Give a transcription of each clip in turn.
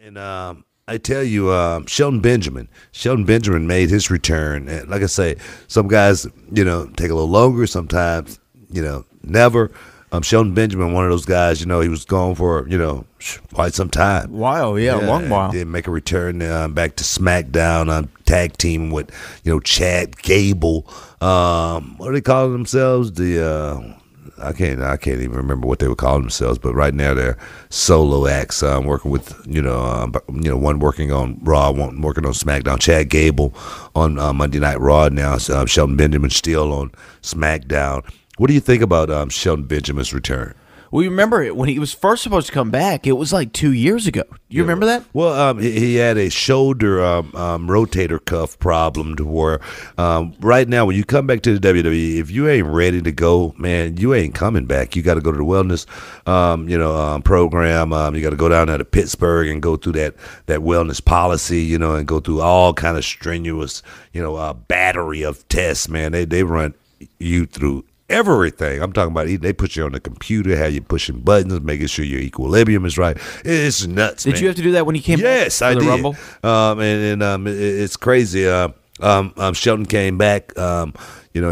And I tell you, Shelton Benjamin made his return. And like I say, some guys, take a little longer. Sometimes, never. Shelton Benjamin, one of those guys, he was gone for, quite some time. While, yeah, a long while. Did make a return back to SmackDown, tag team with, Chad Gable. What do they call themselves? I can't even remember what they would call themselves, but right now they're solo acts. Working with one working on Raw, one working on SmackDown. Chad Gable on Monday Night Raw now. Shelton Benjamin still on SmackDown. What do you think about Shelton Benjamin's return? Well, you remember when he was first supposed to come back, it was like 2 years ago. You remember that? Well, he had a shoulder rotator cuff problem to where right now when you come back to the WWE, if you ain't ready to go, man, you ain't coming back. You got to go to the wellness program. You got to go down there to Pittsburgh and go through that wellness policy, and go through all kind of strenuous, battery of tests, man. They run you through everything. I'm talking about they put you on the computer, how you pushing buttons, making sure your equilibrium is right. It's nuts, man. Did you have to do that when you came yes, back I for the did. Rumble? It's crazy. Shelton came back,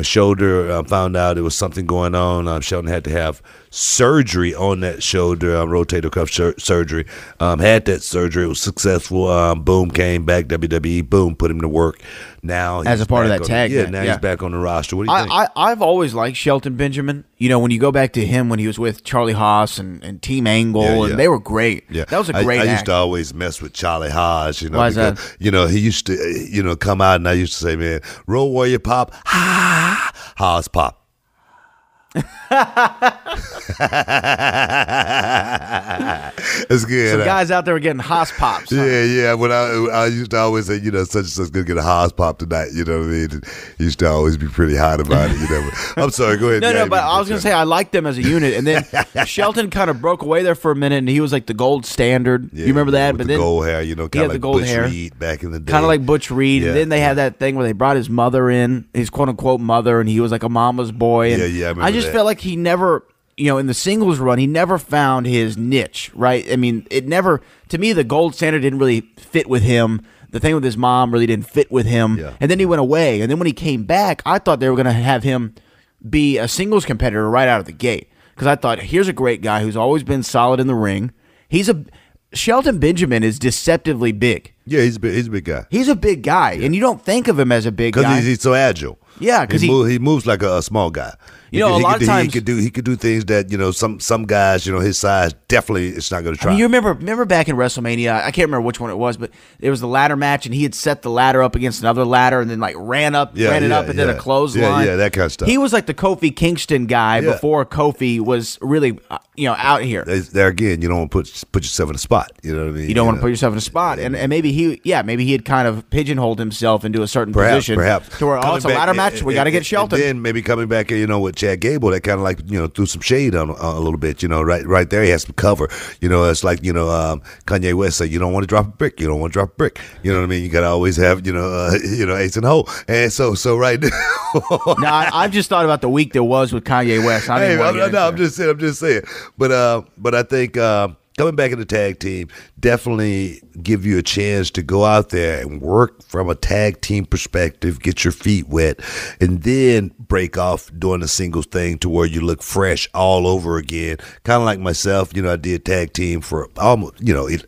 shoulder, found out there was something going on. Shelton had to have surgery on that shoulder, rotator cuff surgery. Had that surgery. It was successful. Boom, came back. WWE, boom, put him to work. Now as a part of that tag. He's back on the roster. What do you think? I've always liked Shelton Benjamin. When you go back to him when he was with Charlie Haas and Team Angle, and they were great. Yeah. That was a great act. I used to always mess with Charlie Haas, Why is because, that? He used to, come out and I used to say, man, Road Warrior pop, Haas pop. It's good. Some guys out there were getting Haas pops. Huh? Yeah. When I used to always say, such and such gonna get a Haas pop tonight. You know what I mean? He used to always be pretty hot about it. I'm sorry. Go ahead. No, but I was gonna say I liked them as a unit, and then Shelton kind of broke away there for a minute, and he was like the gold standard. Yeah, you remember that? With but the then gold hair, kind of like gold Butch hair. Reed back in the day, kind of like Butch Reed. Yeah, and then they had that thing where they brought his mother in, his quote unquote mother, and he was like a mama's boy. And I remember I just that. felt like he never. In the singles run, he never found his niche, right? I mean, it never, to me, the gold standard didn't really fit with him. The thing with his mom really didn't fit with him. Yeah. And then he went away. And then when he came back, I thought they were going to have him be a singles competitor right out of the gate. Because I thought, here's a great guy who's always been solid in the ring. Shelton Benjamin is deceptively big. Yeah, he's a big guy. He's a big guy, and you don't think of him as a big guy. Because he's so agile. Yeah, because he moves like a small guy. A lot of times he could do things that some guys his size definitely it's not going to try. I mean, you remember back in WrestleMania, I can't remember which one it was, but it was the ladder match, and he had set the ladder up against another ladder, and then like ran it up, and then a clothesline. Yeah, that kind of stuff. He was like the Kofi Kingston guy before Kofi was really out here. There again, you don't want to put yourself in a spot. You know what I mean? You don't want to put yourself in a spot, and maybe he had kind of pigeonholed himself into a certain position, perhaps to where it's a ladder match. We got to get Shelton. And then maybe coming back, with Chad Gable, that kind of like threw some shade on a little bit. Right there, he has some cover. It's like Kanye West said, you don't want to drop a brick. You don't want to drop a brick. You know what I mean? You got to always have ace and hole. And so right now, now I've just thought about the week there was with Kanye West. I'm just saying. But I think. Coming back in the tag team definitely give you a chance to go out there and work from a tag team perspective, get your feet wet, and then break off doing the singles thing to where you look fresh all over again. Kind of like myself, I did tag team for almost,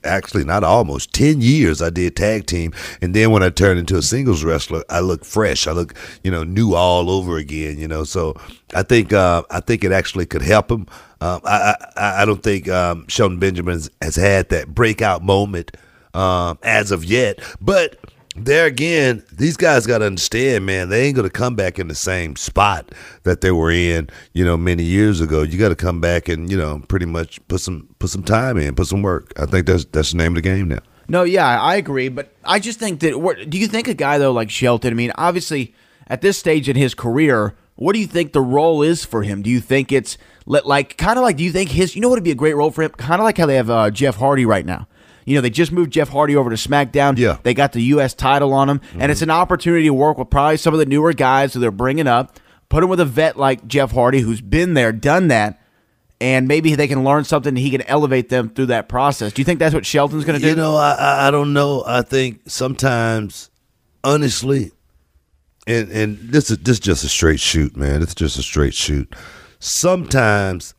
actually not almost 10 years. I did tag team, and then when I turned into a singles wrestler, I look fresh. I look, new all over again. So I think it actually could help him. I don't think Shelton Benjamin has had that breakout moment as of yet. But there again, these guys got to understand, man, they ain't going to come back in the same spot that they were in, many years ago. You got to come back and, pretty much put some time in, put some work. I think that's the name of the game now. No, yeah, I agree. But I just think that, do you think a guy, though, like Shelton, I mean, obviously, at this stage in his career, what do you think the role is for him? Do you think it's do you think what would be a great role for him? Kind of like how they have Jeff Hardy right now. They just moved Jeff Hardy over to SmackDown. Yeah. They got the U.S. title on him, and it's an opportunity to work with probably some of the newer guys who they're bringing up, put him with a vet like Jeff Hardy who's been there, done that, and maybe they can learn something and he can elevate them through that process. Do you think that's what Shelton's going to do? You know, I don't know. I think sometimes, honestly, and this is just a straight shoot, man. It's just a straight shoot. Sometimes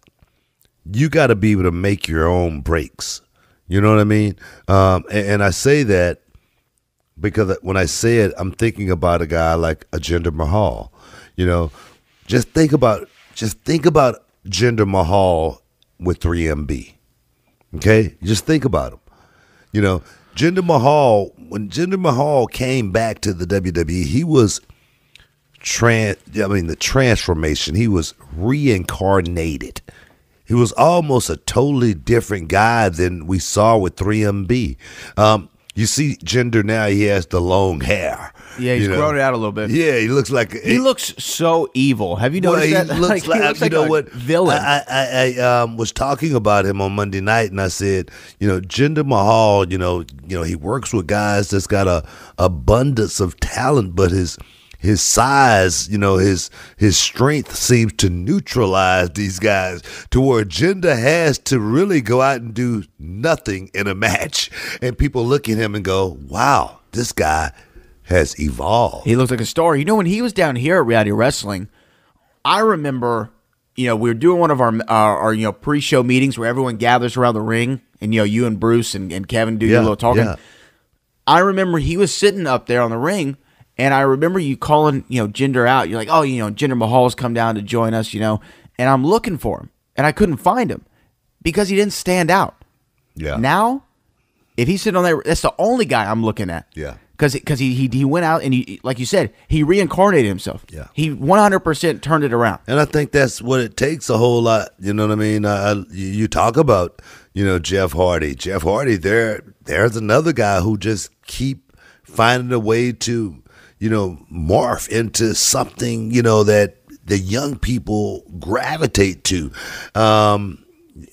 you got to be able to make your own breaks. You know what I mean? And I say that because when I say it, I'm thinking about a guy like a Jinder Mahal. You know, just think about Jinder Mahal with 3MB. Okay, just think about him. You know, Jinder Mahal, when Jinder Mahal came back to the WWE, he was the transformation. He was reincarnated. He was almost a totally different guy than we saw with 3MB. You see Jinder now, he has the long hair. Yeah, he's grown it out a little bit. Yeah, he looks like... He looks so evil. Have you noticed that? He looks like a villain. I was talking about him on Monday night, and I said, Jinder Mahal, he works with guys that's got a abundance of talent, but his size, his strength seems to neutralize these guys to where Jinder has to really go out and do nothing in a match. And people look at him and go, wow, this guy has evolved. He looks like a star. When he was down here at Reality Wrestling, I remember, we were doing one of our pre-show meetings where everyone gathers around the ring and, you and Bruce and Kevin do your little talking. Yeah. I remember he was sitting up there on the ring. And I remember you calling, Jinder out. You're like, oh, Jinder Mahal's come down to join us, And I'm looking for him. And I couldn't find him because he didn't stand out. Yeah. Now, if he's sitting on there, that's the only guy I'm looking at. Yeah. Because he went out and, like you said, he reincarnated himself. Yeah. He 100% turned it around. And I think that's what it takes a whole lot. You know what I mean? You talk about, Jeff Hardy. Jeff Hardy, there's another guy who just keep finding a way to morph into something, that the young people gravitate to. And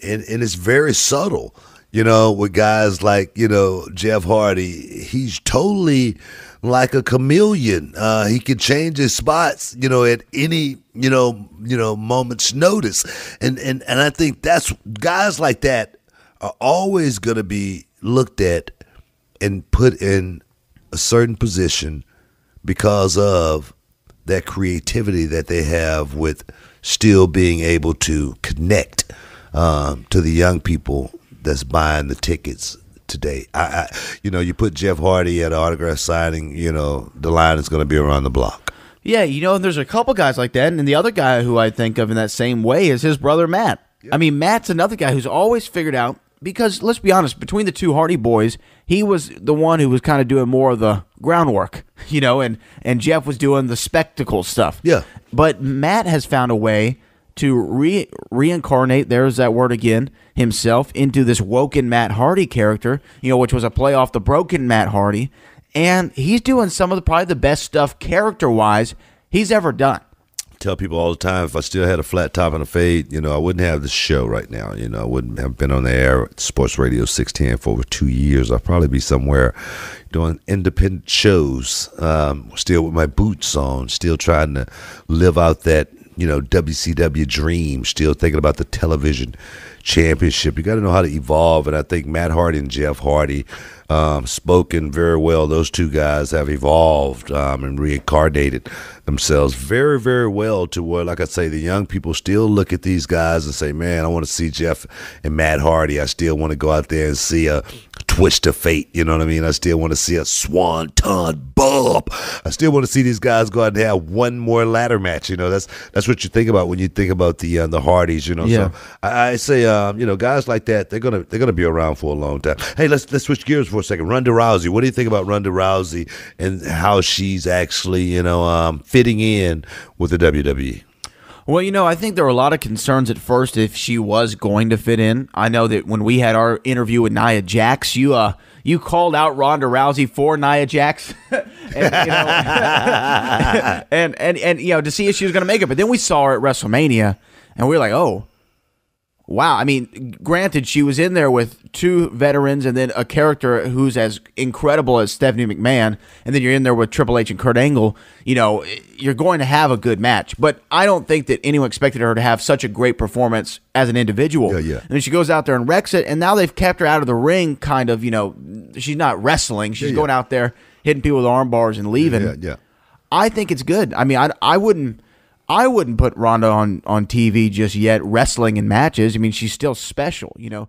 it's very subtle, with guys like, Jeff Hardy. He's totally like a chameleon. He can change his spots, at any, moment's notice. And I think that's guys like that are always going to be looked at and put in a certain position because of that creativity that they have with still being able to connect to the young people that's buying the tickets today. You put Jeff Hardy at an autograph signing, the line is going to be around the block. Yeah, and there's a couple guys like that, and the other guy who I think of in that same way is his brother Matt. Yep. I mean, Matt's another guy who's always figured out, because let's be honest, between the two Hardy boys, he was the one who was kind of doing more of the groundwork, and Jeff was doing the spectacle stuff. Yeah. But Matt has found a way to reincarnate, there's that word again, himself into this woken Matt Hardy character, which was a play off the broken Matt Hardy. And he's doing some of probably the best stuff character-wise he's ever done. Tell people all the time, if I still had a flat top and a fade, I wouldn't have this show right now. I wouldn't have been on the air at Sports Radio 610 for over 2 years. I'd probably be somewhere doing independent shows, still with my boots on, still trying to live out that, WCW dream, still thinking about the television championship. You got to know how to evolve, and I think Matt Hardy and Jeff Hardy spoken very well. Those two guys have evolved and reincarnated themselves very, very well to where, like I say, the young people still look at these guys and say, man, I want to see Jeff and Matt Hardy. I still want to go out there and see a twist of fate. You know what I mean? I still want to see a swanton bump. I still want to see these guys go out and have one more ladder match. That's what you think about when you think about the Hardys. Yeah. So I say, guys like that, they're gonna be around for a long time. Hey, let's switch gears for a second. Ronda Rousey. What do you think about Ronda Rousey and how she's actually, fitting in with the WWE? Well, I think there were a lot of concerns at first if she was going to fit in. I know that when we had our interview with Nia Jax, you called out Ronda Rousey for Nia Jax, and to see if she was going to make it. But then we saw her at WrestleMania, and we were like, oh, wow. I mean, granted, she was in there with two veterans and then a character who's as incredible as Stephanie McMahon, and then you're in there with Triple H and Kurt Angle. You know, you're going to have a good match. But I don't think that anyone expected her to have such a great performance as an individual. Yeah. And then she goes out there and wrecks it, and now they've kept her out of the ring, kind of, you know, she's not wrestling. She's going out there, hitting people with arm bars and leaving. Yeah. I think it's good. I mean, I wouldn't put Ronda on TV just yet wrestling in matches. I mean, she's still special, you know.